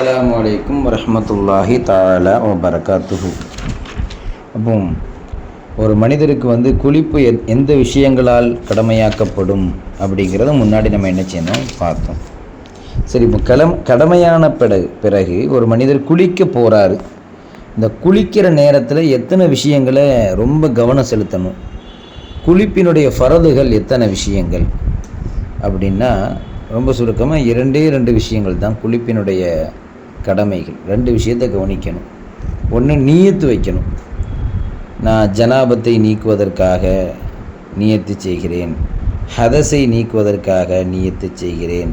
அஸ்ஸலாமு அலைக்கும் வரஹ்மத்துல்லாஹி தஆலா வபரகாத்துஹு. அப்போ ஒரு மனிதருக்கு குளிப்பு எந்த விஷயங்களால் கடமையாக்கப்படும் அப்படிங்கிறத முன்னாடி நம்ம என்ன செய்யணும் பார்த்தோம். சரி, இப்போ கடமையான பிறகு ஒரு மனிதர் குளிக்க போகிறாரு. இந்த குளிக்கிற நேரத்தில் எத்தனை விஷயங்களை ரொம்ப கவனம் செலுத்தணும், குளிப்பினுடைய ஃபரதுகள் எத்தனை விஷயங்கள் அப்படின்னா, ரொம்ப சுருக்கமாக ரெண்டு விஷயங்கள் தான் குளிப்பினுடைய கடமைகள். 2 விஷயத்தை கவனிக்கணும். ஒன்று, நீயத்து வைக்கணும். நான் ஜனாபத்தை நீக்குவதற்காக நியத்து செய்கிறேன், ஹதஸை நீக்குவதற்காக நியத்து செய்கிறேன்,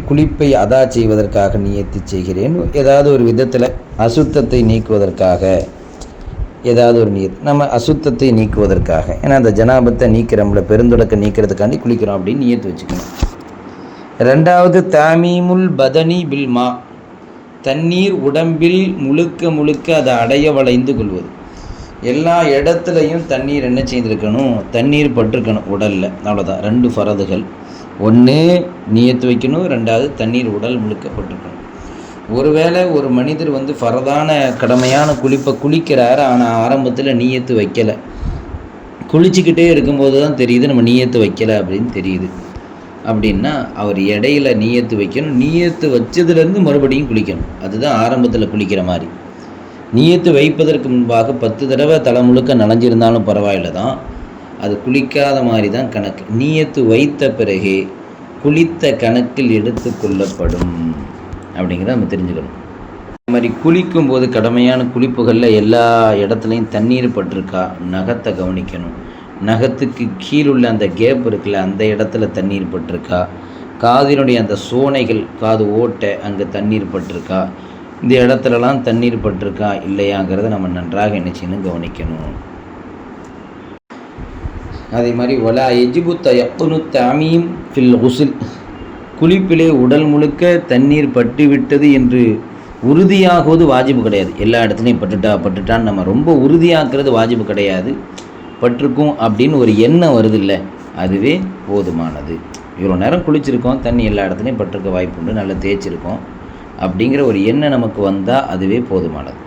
குளிப்பை அதா செய்வதற்காக நியத்து செய்கிறேன், ஏதாவது ஒரு விதத்தில் அசுத்தத்தை நீக்குவதற்காக ஏதாவது ஒரு நியத்து. நம்ம அசுத்தத்தை நீக்குவதற்காக, ஏன்னா அந்த ஜனாபத்தை நீக்கிறோம்ல, பெருந்தொடக்க நீக்கிறதுக்காண்டி குளிக்கிறோம் அப்படின்னு நியத்து வச்சுக்கணும். 2வது, தாமீமுல் பதனி பில்மா, தண்ணீர் உடம்பில் முழுக்க அதை அடைய வளைந்து கொள்வது. எல்லா இடத்துலையும் தண்ணீர் என்ன செய்திருக்கணும், தண்ணீர் பட்டிருக்கணும் உடலில். அவ்வளோதான் 2 ஃபரதுகள். 1 நியத்து வைக்கணும், 2வது தண்ணீர் உடல் முழுக்கப்பட்டிருக்கணும். ஒருவேளை ஒரு மனிதர் ஃபரதான கடமையான குளிப்பை குளிக்கிறாரு, ஆனால் ஆரம்பத்தில் நீயத்து வைக்கலை, குளிச்சுக்கிட்டே இருக்கும்போது தான் தெரியுது நம்ம நீயத்து வைக்கலை அப்படின்னு தெரியுது அப்படின்னா, அவர் இடையில நீயத்து வைக்கணும். நீயத்து வச்சதுலேருந்து மறுபடியும் குளிக்கணும். அதுதான் ஆரம்பத்தில் குளிக்கிற மாதிரி. நீயத்து வைப்பதற்கு முன்பாக 10 தடவை தலை முழுக்க நனைஞ்சிருந்தாலும் பரவாயில்ல தான், அது குளிக்காத மாதிரி தான் கணக்கு. நீயத்து வைத்த பிறகு குளித்த கணக்கில் எடுத்து கொள்ளப்படும் அப்படிங்கிறத நம்ம தெரிஞ்சுக்கணும். இந்த மாதிரி குளிக்கும்போது கடமையான குளிப்புகளில் எல்லா இடத்துலையும் தண்ணீர் பட்டிருக்கா, நகத்தை கவனிக்கணும். நகத்துக்கு கீழுள்ள அந்த கேப் இருக்குல்ல, அந்த இடத்துல தண்ணீர் பட்டிருக்கா, காதினுடைய அந்த சோனைகள், காது ஓட்டை, அங்கே தண்ணீர் பட்டிருக்கா, இந்த இடத்துலலாம் தண்ணீர் பட்டிருக்கா இல்லையாங்கிறத நம்ம நன்றாக என்ன செய்யணும், கவனிக்கணும். அதே மாதிரி வலா எஜிபு தயக்குனு தாமீம் ஃபில் குஸ்ல், குளிப்பிலே உடல் முழுக்க தண்ணீர் பட்டு விட்டது என்று உறுதியாகுவது வாஜிபு கிடையாது. எல்லா இடத்துலையும் பட்டுட்டான்னு நம்ம ரொம்ப உறுதியாக்குறது வாஜிபு கிடையாது. பட்டிருக்கும் அப்படின்னு ஒரு எண்ணம் வருது இல்லை, அதுவே போதுமானது. இவ்வளோ நேரம் குளிச்சிருக்கோம், தண்ணி எல்லா இடத்துலையும் பட்டிருக்க வாய்ப்பு உண்டு, நல்லா தேய்ச்சிருக்கோம் அப்படிங்கிற ஒரு எண்ணம் நமக்கு வந்தால் அதுவே போதுமானது.